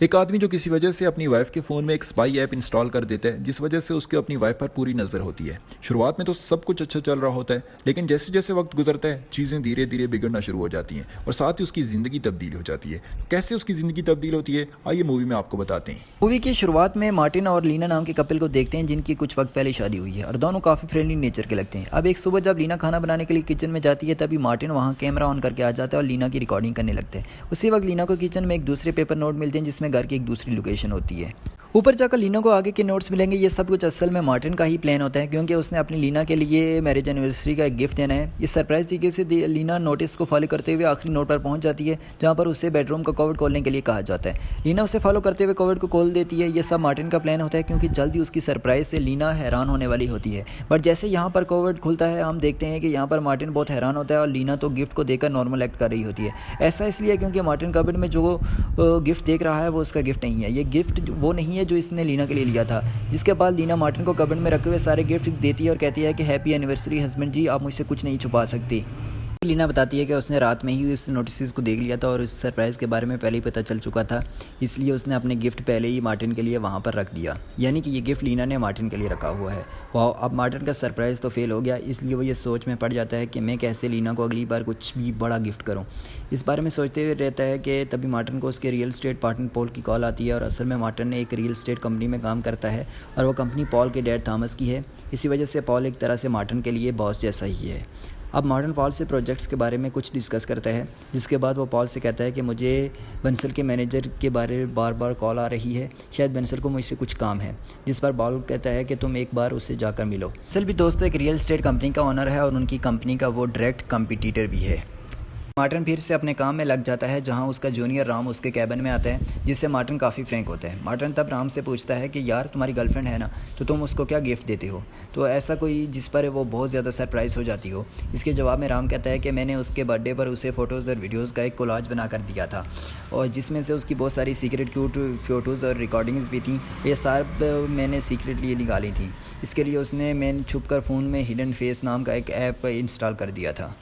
एक आदमी जो किसी वजह से अपनी वाइफ के फ़ोन में एक स्पाई ऐप इंस्टॉल कर देता है जिस वजह से उसके अपनी वाइफ पर पूरी नज़र होती है। शुरुआत में तो सब कुछ अच्छा चल रहा होता है, लेकिन जैसे जैसे वक्त गुजरता है चीज़ें धीरे धीरे बिगड़ना शुरू हो जाती हैं और साथ ही उसकी ज़िंदगी तब्दील हो जाती है। कैसे उसकी ज़िंदगी तब्दील होती है आइए मूवी में आपको बताते हैं। मूवी की शुरुआत में मार्टिन और लीना नाम के कपल को देखते हैं जिनकी कुछ वक्त पहले शादी हुई है और दोनों काफ़ी फ्रेंडली नेचर के लगते हैं। अब एक सुबह जब लीना खाना बनाने के लिए किचन में जाती है तभी मार्टिन वहाँ कैमरा ऑन करके आ जाता है और लीना की रिकॉर्डिंग करने लगते हैं। उसी वक्त लीना को किचन में एक दूसरे पेपर नोट मिलते हैं जिसमें घर की एक दूसरी लोकेशन होती है। ऊपर जाकर लीना को आगे के नोट्स मिलेंगे। ये सब कुछ असल में मार्टिन का ही प्लान होता है क्योंकि उसने अपनी लीना के लिए मैरिज एनिवर्सरी का एक गिफ्ट देना है। इस सरप्राइज तरीके से लीना नोटिस को फॉलो करते हुए आखिरी नोट पर पहुंच जाती है जहां पर उसे बेडरूम का कोड खोलने के लिए कहा जाता है। लीना उसे फॉलो करते हुए कोड को खोल देती है। ये सब मार्टिन का प्लान होता है क्योंकि जल्दी उसकी सरप्राइज से लीना हैरान होने वाली होती है। बट जैसे यहाँ पर कोड खुलता है हम देखते हैं कि यहाँ पर मार्टिन बहुत हैरान होता है और लीना तो गिफ्ट को देखकर नॉर्मल एक्ट कर रही होती है। ऐसा इसलिए क्योंकि मार्टिन कबर्ड में जो गिफ्ट देख रहा है वो उसका गिफ्ट नहीं है। ये गिफ्ट वो नहीं है जो इसने लीना के लिए लिया था। जिसके बाद लीना मार्टिन को कबर्ड में रखे हुए सारे गिफ्ट देती है और कहती है कि हैप्पी एनिवर्सरी हस्बैंड जी, आप मुझसे कुछ नहीं छुपा सकती। लीना बताती है कि उसने रात में ही इस नोटिस को देख लिया था और इस सरप्राइज़ के बारे में पहले ही पता चल चुका था, इसलिए उसने अपने गिफ्ट पहले ही मार्टिन के लिए वहाँ पर रख दिया। यानी कि ये गिफ्ट लीना ने मार्टिन के लिए रखा हुआ है। वाह, अब मार्टिन का सरप्राइज़ तो फेल हो गया, इसलिए वो ये सोच में पड़ जाता है कि मैं कैसे लीना को अगली बार कुछ भी बड़ा गिफ्ट करूँ। इस बारे में सोचते हुए रहता है कि तभी मार्टिन को उसके रियल एस्टेट पार्टनर पॉल की कॉल आती है और असल में मार्टिन ने एक रियल एस्टेट कंपनी में काम करता है और वो कंपनी पॉल के डैड थॉमस की है। इसी वजह से पॉल एक तरह से मार्टिन के लिए बॉस जैसा ही है। अब मार्टिन पॉल से प्रोजेक्ट्स के बारे में कुछ डिस्कस करता है, जिसके बाद वो पॉल से कहता है कि मुझे बंसल के मैनेजर के बारे में बार बार कॉल आ रही है, शायद बंसल को मुझसे कुछ काम है। जिस पर पॉल कहता है कि तुम एक बार उससे जाकर मिलो। बंसल भी दोस्तों एक रियल एस्टेट कंपनी का ओनर है और उनकी कंपनी का वो डायरेक्ट कंपटीटर भी है। मार्टिन फिर से अपने काम में लग जाता है जहां उसका जूनियर राम उसके कैबिन में आता है, जिससे मार्टिन काफ़ी फ्रैंक होता है। मार्टिन तब राम से पूछता है कि यार तुम्हारी गर्लफ्रेंड है ना, तो तुम उसको क्या गिफ्ट देते हो, तो ऐसा कोई जिस पर वो बहुत ज़्यादा सरप्राइज़ हो जाती हो। इसके जवाब में राम कहता है कि मैंने उसके बर्थडे पर उसे फ़ोटोज़ और वीडियोज़ का एक कोलाज बना कर दिया था और जिसमें से उसकी बहुत सारी सीक्रेट क्यूट फ़ोटोज़ और रिकॉर्डिंग्स भी थी। ये सब मैंने सीक्रेटली निकाली थी। इसके लिए उसने मैंने छुप कर फ़ोन में हिडन फेस नाम का एक ऐप इंस्टॉल कर दिया था।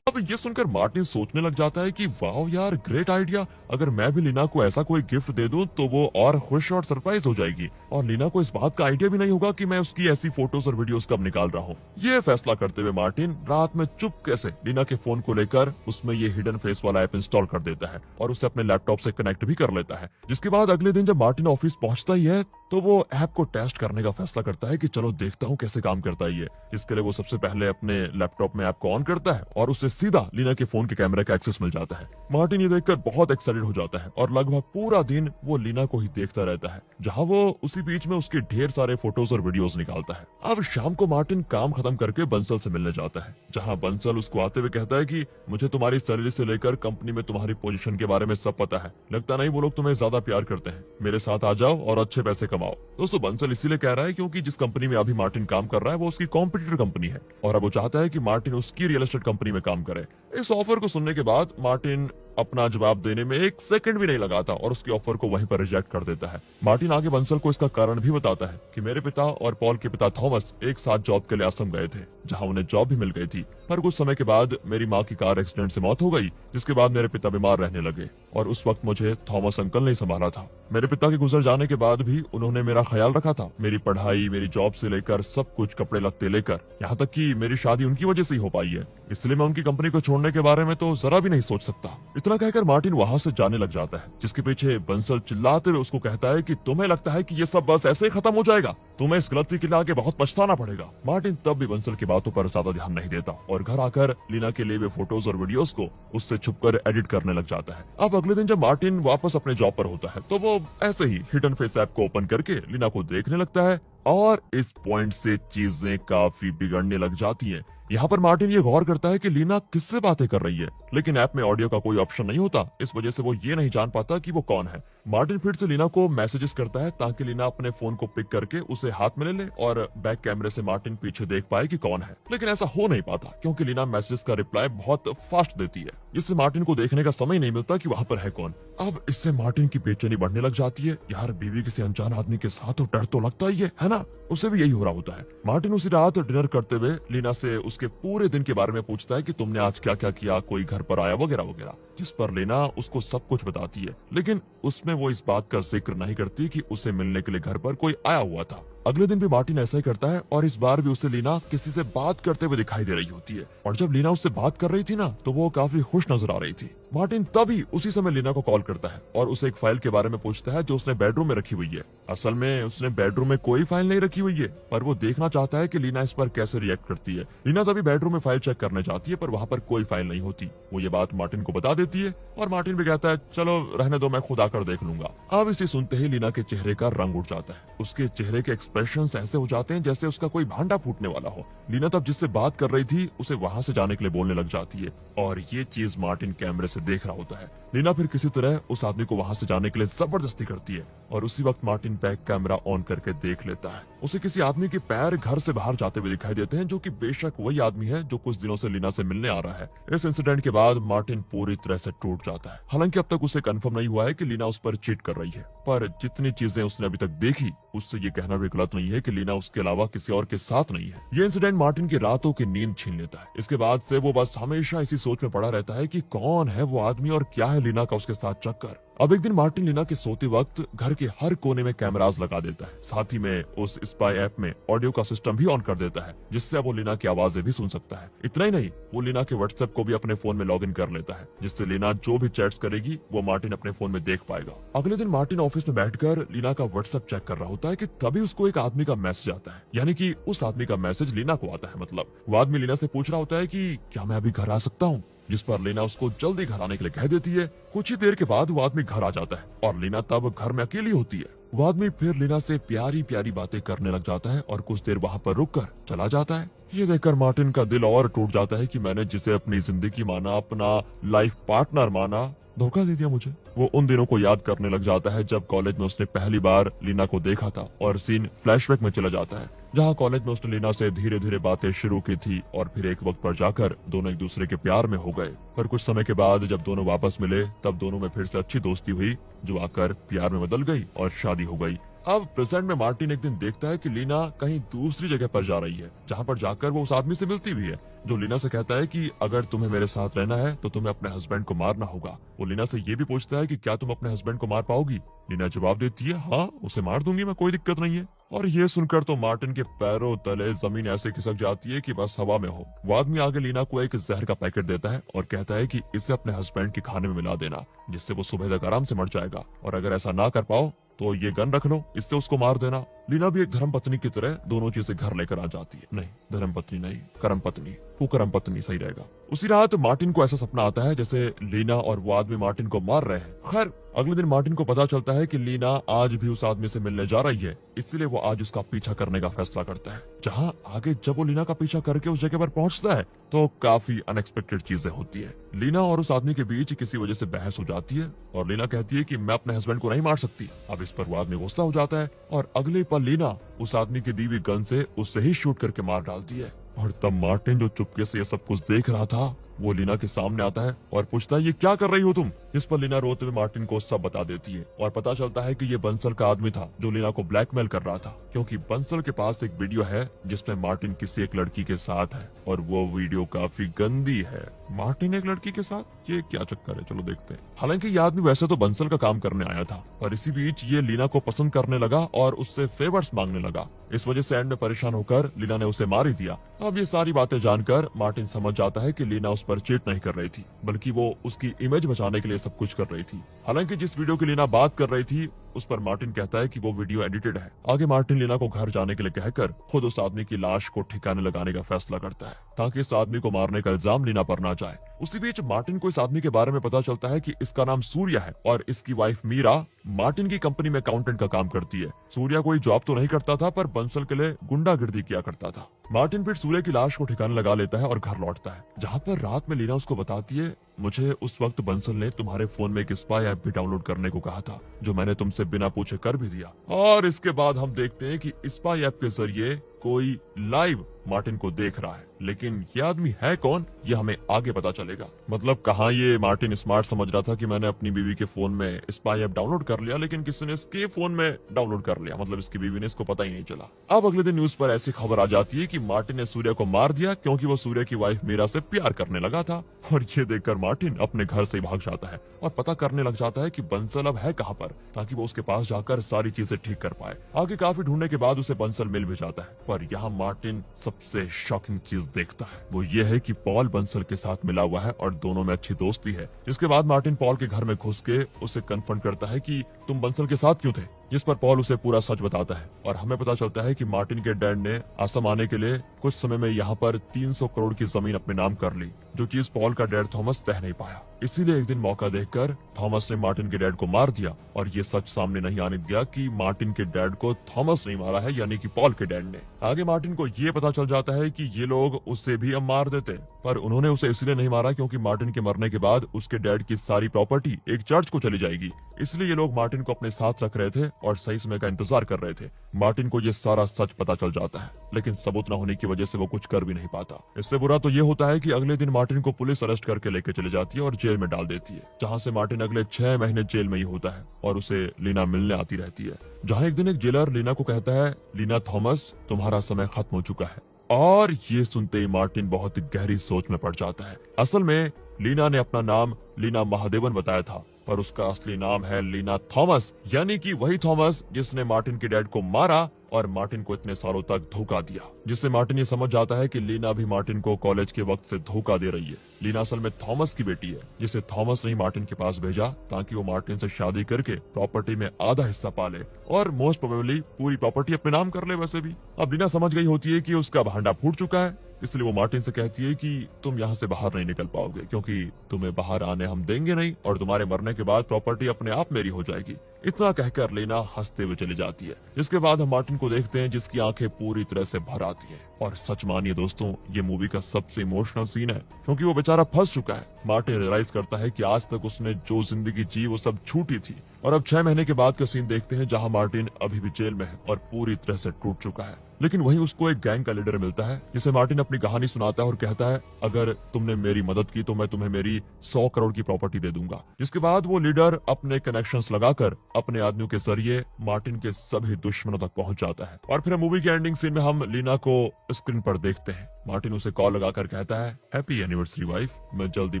अब ये सुनकर मार्टिन सोचने लग जाता है कि वाह यार, ग्रेट आइडिया। अगर मैं भी लीना को ऐसा कोई गिफ्ट दे दूं तो वो और खुश और सरप्राइज हो जाएगी और लीना को इस बात का आइडिया भी नहीं होगा कि मैं उसकी ऐसी फोटोज और वीडियोस कब निकाल रहा हूँ। ये फैसला करते हुए मार्टिन रात में चुपके से लीना के फोन को लेकर उसमें ये हिडन फेस वाला ऐप इंस्टॉल कर देता है और उसे अपने लैपटॉप से कनेक्ट भी कर लेता है। जिसके बाद अगले दिन जब मार्टिन ऑफिस पहुंचता ही है तो वो ऐप को टेस्ट करने का फैसला करता है कि चलो देखता हूँ कैसे काम करता है ये। इसके लिए वो सबसे पहले अपने लैपटॉप में ऐप को ऑन करता है और उसे सीधा लीना के फोन के कैमरे का एक्सेस मिल जाता है। मार्टिन ये देखकर बहुत एक्साइटेड हो जाता है और लगभग पूरा दिन वो लीना को ही देखता रहता है, जहां वो उसी बीच में उसके ढेर सारे फोटोज और वीडियोस निकालता है। अब शाम को मार्टिन काम खत्म करके बंसल से मिलने जाता है, जहां बंसल उसको आते हुए कहता है कि मुझे तुम्हारी सैलरी से लेकर कंपनी में तुम्हारी पोजीशन के बारे में सब पता है। लगता नहीं वो लोग तुम्हें ज्यादा प्यार करते हैं। मेरे साथ आ जाओ और अच्छे पैसे कमाओ। दोस्तों बंसल इसीलिए कह रहा है क्योंकि जिस कंपनी में अभी मार्टिन काम कर रहा है वो उसकी कॉम्पिटिटर कंपनी है और अब वो चाहता है कि मार्टिन उसकी रियल एस्टेट कंपनी में काम करे। इस ऑफर को सुनने के बाद मार्टिन अपना जवाब देने में एक सेकंड भी नहीं लगाता और उसकी ऑफर को वहीं पर रिजेक्ट कर देता है। मार्टिन आगे बंसल को इसका कारण भी बताता है कि मेरे पिता और पॉल के पिता थॉमस एक साथ जॉब के लिए असम गए थे, जहां उन्हें जॉब भी मिल गई थी, पर कुछ समय के बाद मेरी माँ की कार एक्सीडेंट से मौत हो गई, जिसके बाद मेरे पिता बीमार रहने लगे और उस वक्त मुझे थॉमस अंकल ने संभाला था। मेरे पिता के गुजर जाने के बाद भी उन्होंने मेरा ख्याल रखा था, मेरी पढ़ाई, मेरी जॉब से लेकर सब कुछ, कपड़े लगते लेकर, यहाँ तक कि मेरी शादी उनकी वजह से ही हो पाई है। इसलिए मैं उनकी कंपनी को छोड़ने के बारे में तो जरा भी नहीं सोच सकता। इतना कहकर मार्टिन वहां से जाने लग जाता है, जिसके पीछे बंसल चिल्लाते हुए उसको कहता है कि तुम्हें लगता है कि ये सब बस ऐसे ही खत्म हो जाएगा, तुम्हें इस गलती के लिए आगे बहुत पछताना पड़ेगा। मार्टिन तब भी बंसल की बातों पर ज्यादा ध्यान नहीं देता और घर आकर लीना के लिए वे फोटोज और वीडियोस को उससे छुपकर एडिट करने लग जाता है। अब अगले दिन जब मार्टिन वापस अपने जॉब पर होता है तो वो ऐसे ही हिडन फेस ऐप को ओपन करके लीना को देखने लगता है और इस पॉइंट से चीजें काफी बिगड़ने लग जाती हैं। यहाँ पर मार्टिन ये गौर करता है कि लीना किससे बातें कर रही है, लेकिन ऐप में ऑडियो का कोई ऑप्शन नहीं होता, इस वजह से वो ये नहीं जान पाता कि वो कौन है। मार्टिन फिर से लीना को मैसेजेस करता है ताकि लीना अपने फोन को पिक करके उसे हाथ में ले ले और बैक कैमरे से मार्टिन पीछे देख पाए कि कौन है, लेकिन ऐसा हो नहीं पाता क्योंकि लीना मैसेजेस का रिप्लाई बहुत फास्ट देती है, जिससे मार्टिन को देखने का समय नहीं मिलता कि वहां पर है कौन। अब इससे मार्टिन की बेचैनी बढ़ने लग जाती है। यार, बीवी किसी अनजान आदमी के साथ तो डर तो लगता ही है ना। उसे भी यही हो रहा होता है। मार्टिन उसी रात डिनर करते हुए लीना से उसके पूरे दिन के बारे में पूछता है कि तुमने आज क्या क्या किया, कोई घर पर आया वगैरह वगैरह, जिस पर लीना उसको सब कुछ बताती है, लेकिन उसमें जिसमें वो इस बात का जिक्र नहीं करती कि उसे मिलने के लिए घर पर कोई आया हुआ था। अगले दिन भी मार्टिन ऐसा ही करता है और इस बार भी उसे लीना किसी से बात करते हुए दिखाई दे रही होती है। और जब लीना उससे बात कर रही थी ना, तो वो काफी खुश नजर आ रही थी। मार्टिन तभी उसी समय लीना को कॉल करता है और उसे एक फाइल के बारे में पूछता है जो उसने बेडरूम में रखी हुई है। असल में उसने बेडरूम में कोई फाइल नहीं रखी हुई है, पर वो देखना चाहता है कि लीना इस पर कैसे रिएक्ट करती है। लीना तभी बेडरूम में फाइल चेक करने जाती है, पर वहाँ पर कोई फाइल नहीं होती। वो ये बात मार्टिन को बता देती है और मार्टिन भी कहता है चलो रहने दो, मैं खुद आकर देख लूंगा। अब इसे सुनते ही लीना के चेहरे का रंग उड़ जाता है। उसके चेहरे के एक्सप्रेशन ऐसे हो जाते हैं जैसे उसका कोई भांडा फूटने वाला हो। लीना तब जिससे बात कर रही थी उसे वहां से जाने के लिए बोलने लग जाती है और ये चीज मार्टिन कैमरे से देख रहा होता है। लीना फिर किसी तरह उस आदमी को वहां से जाने के लिए जबरदस्ती करती है और उसी वक्त मार्टिन बैक कैमरा ऑन करके देख लेता है। उसे किसी आदमी के पैर घर से बाहर जाते हुए दिखाई देते हैं, जो कि बेशक वही आदमी है जो कुछ दिनों से लीना से मिलने आ रहा है। इस इंसिडेंट के बाद मार्टिन पूरी तरह से टूट जाता है। हालांकि अब तक उसे कंफर्म नहीं हुआ है कि लीना उस पर चीट कर रही है, पर जितनी चीजें उसने अभी तक देखी उससे ये कहना भी गलत नहीं है कि लीना उसके अलावा किसी और के साथ नहीं है। ये इंसिडेंट मार्टिन की रातों की नींद छीन लेता है। इसके बाद से वो बस हमेशा इसी सोच में पड़ा रहता है कि कौन है वो आदमी और क्या है लीना का उसके साथ चक्कर। अब एक दिन मार्टिन लीना के सोते वक्त घर के हर कोने में कैमरास लगा देता है। साथ ही में उस स्पाई ऐप में ऑडियो का सिस्टम भी ऑन कर देता है, जिससे अब वो लीना की आवाजें भी सुन सकता है। इतना ही नहीं, वो लीना के व्हाट्सएप को भी अपने फोन में लॉग इन कर लेता है, जिससे लीना जो भी चैट्स करेगी वो मार्टिन अपने फोन में देख पाएगा। अगले दिन मार्टिन ऑफिस में बैठकर लीना का व्हाट्सएप चेक कर रहा होता है कि तभी उसको एक आदमी का मैसेज आता है, यानी कि उस आदमी का मैसेज लीना को आता है। मतलब वो आदमी लीना से पूछ रहा होता है कि क्या मैं अभी घर आ सकता हूँ, जिस पर लीना उसको जल्दी घर आने के लिए कह देती है। कुछ ही देर के बाद वो आदमी घर आ जाता है और लीना तब घर में अकेली होती है। वो आदमी फिर लीना से प्यारी प्यारी बातें करने लग जाता है और कुछ देर वहाँ पर रुककर चला जाता है। ये देखकर मार्टिन का दिल और टूट जाता है कि मैंने जिसे अपनी जिंदगी माना, अपना लाइफ पार्टनर माना, धोखा दे दिया मुझे। वो उन दिनों को याद करने लग जाता है जब कॉलेज में उसने पहली बार लीना को देखा था और सीन फ्लैशबैक में चला जाता है, जहाँ कॉलेज में उसने लीना से धीरे धीरे बातें शुरू की थी और फिर एक वक्त पर जाकर दोनों एक दूसरे के प्यार में हो गए। पर कुछ समय के बाद जब दोनों वापस मिले तब दोनों में फिर से अच्छी दोस्ती हुई, जो आकर प्यार में बदल गई और शादी हो गई। अब प्रेजेंट में मार्टिन एक दिन देखता है कि लीना कहीं दूसरी जगह पर जा रही है, जहाँ पर जाकर वो उस आदमी से मिलती भी है, जो लीना से कहता है कि अगर तुम्हें मेरे साथ रहना है तो तुम्हें अपने हस्बैंड को मारना होगा। वो लीना से ये भी पूछता है कि क्या तुम अपने हस्बैंड को मार पाओगी। लीना जवाब देती है हाँ, उसे मार दूंगी मैं, कोई दिक्कत नहीं है। और ये सुनकर तो मार्टिन के पैरों तले जमीन ऐसे खिसक जाती है कि बस हवा में हो। वो आदमी आगे लीना को एक जहर का पैकेट देता है और कहता है कि इसे अपने हस्बैंड के खाने में मिला देना, जिससे वो सुबह तक आराम से मर जाएगा, और अगर ऐसा ना कर पाओ तो ये गन रख लो, इससे उसको मार देना। लीना भी एक धर्म पत्नी की तरह दोनों चीजें घर लेकर आ जाती है। नहीं, धर्म पत्नी नहीं, कर्म पत्नी, कुकर्म पत्नी सही रहेगा। उसी रात मार्टिन को ऐसा सपना आता है जैसे लीना और वो आदमी मार्टिन को मार रहे हैं। खैर अगले दिन मार्टिन को पता चलता है कि लीना आज भी उस आदमी से मिलने जा रही है, इसलिए वो आज उसका पीछा करने का फैसला करता है। जहाँ आगे जब वो लीना का पीछा करके उस जगह पर पहुंचता है तो काफी अनएक्सपेक्टेड चीजें होती है। लीना और उस आदमी के बीच किसी वजह से बहस हो जाती है और लीना कहती है कि मैं अपने हस्बैंड को नहीं मार सकती। अब इस पर वो आदमी गुस्सा हो जाता है और अगले पल लीना उस आदमी की दी हुई गन से उससे ही शूट करके मार डालती है। और तब मार्टिन जो चुपके से ये सब कुछ देख रहा था वो लीना के सामने आता है और पूछता है ये क्या कर रही हो तुम। इस पर लीना रोते हुए मार्टिन को सब बता देती है और पता चलता है कि ये बंसल का आदमी था जो लीना को ब्लैकमेल कर रहा था, क्योंकि बंसल के पास एक वीडियो है जिसमें मार्टिन किसी एक लड़की के साथ है और वो वीडियो काफी गंदी है। मार्टिन एक लड़की के साथ, ये क्या चक्कर है, चलो देखते हैं। हालांकि ये आदमी वैसे तो बंसल का काम करने आया था, पर इसी बीच ये लीना को पसंद करने लगा और उससे फेवर्स मांगने लगा। इस वजह से एंड में परेशान होकर लीना ने उसे मार ही दिया। अब ये सारी बातें जानकर मार्टिन समझ जाता है कि लीना उस पर चीट नहीं कर रही थी, बल्कि वो उसकी इमेज बचाने के लिए सब कुछ कर रही थी। हालांकि जिस वीडियो की लीना बात कर रही थी उस पर मार्टिन कहता है कि वो वीडियो एडिटेड है। आगे मार्टिन लीना को घर जाने के लिए कहकर खुद उस आदमी की लाश को ठिकाने लगाने का फैसला करता है, ताकि इस आदमी को मारने का इल्जाम लीना पर ना जाए। उसी बीच मार्टिन को इस आदमी के बारे में पता चलता है कि इसका नाम सूर्या है और इसकी वाइफ मीरा मार्टिन की कंपनी में अकाउंटेंट का काम करती है। सूर्या कोई जॉब तो नहीं करता था, पर बंसल के लिए गुंडागिर्दी किया करता था। मार्टिन फिर सूर्या की लाश को ठिकाने लगा लेता है और घर लौटता है, जहाँ पर रात में लीना उसको बताती है मुझे उस वक्त बंसल ने तुम्हारे फोन में एक स्पाई ऐप भी डाउनलोड करने को कहा था, जो मैंने तुमसे बिना पूछे कर भी दिया। और इसके बाद हम देखते हैं कि स्पाई ऐप के जरिए कोई लाइव मार्टिन को देख रहा है, लेकिन ये आदमी है कौन ये हमें आगे पता चलेगा। मतलब कहाँ ये मार्टिन स्मार्ट समझ रहा था कि मैंने अपनी बीवी के फोन में स्पाई ऐप डाउनलोड कर लिया, लेकिन किसी ने इसके फोन में डाउनलोड कर लिया, मतलब इसकी बीवी ने इसको पता ही नहीं चला। अब अगले दिन न्यूज पर ऐसी खबर आ जाती है कि मार्टिन ने सूर्य को मार दिया क्योंकि वो सूर्य की वाइफ मीरा से प्यार करने लगा था। और ये देखकर मार्टिन अपने घर से भाग जाता है और पता करने लग जाता है कि बंसल अब है कहाँ पर, ताकि वो उसके पास जाकर सारी चीजें ठीक कर पाए। आगे काफी ढूंढने के बाद उसे बंसल मिल भी जाता है, पर यहाँ मार्टिन सबसे शॉकिंग चीज देखता है। वो ये है कि पॉल बंसल के साथ मिला हुआ है और दोनों में अच्छी दोस्ती है। इसके बाद मार्टिन पॉल के घर में घुस के उसे कन्फ्रंट करता है कि तुम बंसल के साथ क्यों थे, जिस पर पॉल उसे पूरा सच बताता है और हमें पता चलता है कि मार्टिन के डैड ने असम आने के लिए कुछ समय में यहाँ पर 300 करोड़ की जमीन अपने नाम कर ली, जो चीज पॉल का डैड थॉमस तह नहीं पाया। इसीलिए एक दिन मौका देखकर थॉमस ने मार्टिन के डैड को मार दिया और ये सच सामने नहीं आने दिया कि मार्टिन के डैड को थॉमस नहीं मारा है, यानी कि पॉल के डैड ने। आगे मार्टिन को ये पता चल जाता है कि ये लोग उसे भी अब मार देते, पर उन्होंने उसे इसलिए नहीं मारा क्योंकि मार्टिन के मरने के बाद उसके डैड की सारी प्रॉपर्टी एक चर्च को चली जाएगी। इसलिए ये लोग मार्टिन को अपने साथ रख रहे थे और सही समय का इंतजार कर रहे थे। मार्टिन को ये सारा सच पता चल जाता है, लेकिन सबूत न होने की वजह से वो कुछ कर भी नहीं पाता। इससे बुरा तो ये होता है कि अगले दिन मार्टिन को पुलिस अरेस्ट करके लेके चले जाती है और जेल में डाल देती है, जहाँ से मार्टिन अगले 6 महीने जेल में ही होता है और उसे लीना मिलने आती रहती है। जहाँ एक दिन एक जेलर लीना को कहता है, लीना थॉमस तुम्हारा समय खत्म हो चुका है। और ये सुनते ही मार्टिन बहुत गहरी सोच में पड़ जाता है। असल में लीना ने अपना नाम लीना महादेवन बताया था, पर उसका असली नाम है लीना थॉमस, यानी कि वही थॉमस जिसने मार्टिन के डैड को मारा और मार्टिन को इतने सालों तक धोखा दिया। जिससे मार्टिन ये समझ जाता है कि लीना भी मार्टिन को कॉलेज के वक्त से धोखा दे रही है। लीना असल में थॉमस की बेटी है, जिसे थॉमस ने मार्टिन के पास भेजा ताकि वो मार्टिन से शादी करके प्रॉपर्टी में आधा हिस्सा पाले और मोस्ट प्रोबेबली पूरी प्रॉपर्टी अपने नाम कर ले। वैसे भी अब लीना समझ गई होती है कि उसका भांडा फूट चुका है, इसलिए वो मार्टिन से कहती है कि तुम यहाँ से बाहर नहीं निकल पाओगे क्योंकि तुम्हें बाहर आने हम देंगे नहीं और तुम्हारे मरने के बाद प्रॉपर्टी अपने आप मेरी हो जाएगी। इतना कहकर लीना हंसते हुए चली जाती है। इसके बाद हम मार्टिन को देखते हैं जिसकी आंखें पूरी तरह से भर आती है। और सच मानिए दोस्तों, ये मूवी का सबसे इमोशनल सीन है क्योंकि वो बेचारा फंस चुका है। मार्टिन रियलाइज करता है कि आज तक उसने जो जिंदगी जी वो सब झूठी थी। और अब 6 महीने के बाद का सीन देखते हैं जहाँ मार्टिन अभी भी जेल में है और पूरी तरह से टूट चुका है। लेकिन वहीं उसको एक गैंग का लीडर मिलता है जिसे मार्टिन अपनी कहानी सुनाता है और कहता है, अगर तुमने मेरी मदद की तो मैं तुम्हें मेरी 100 करोड़ की प्रॉपर्टी दे दूंगा। जिसके बाद वो लीडर अपने कनेक्शंस लगाकर अपने आदमियों के जरिए मार्टिन के सभी दुश्मनों तक पहुंच जाता है। और फिर मूवी के एंडिंग सीन में हम लीना को स्क्रीन पर देखते हैं। मार्टिन उसे कॉल लगाकर कहता है, हैप्पी एनिवर्सरी वाइफ, मैं जल्दी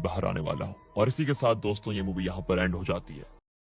बाहर आने वाला हूँ। और इसी के साथ दोस्तों ये मूवी यहाँ पर एंड हो जाती है।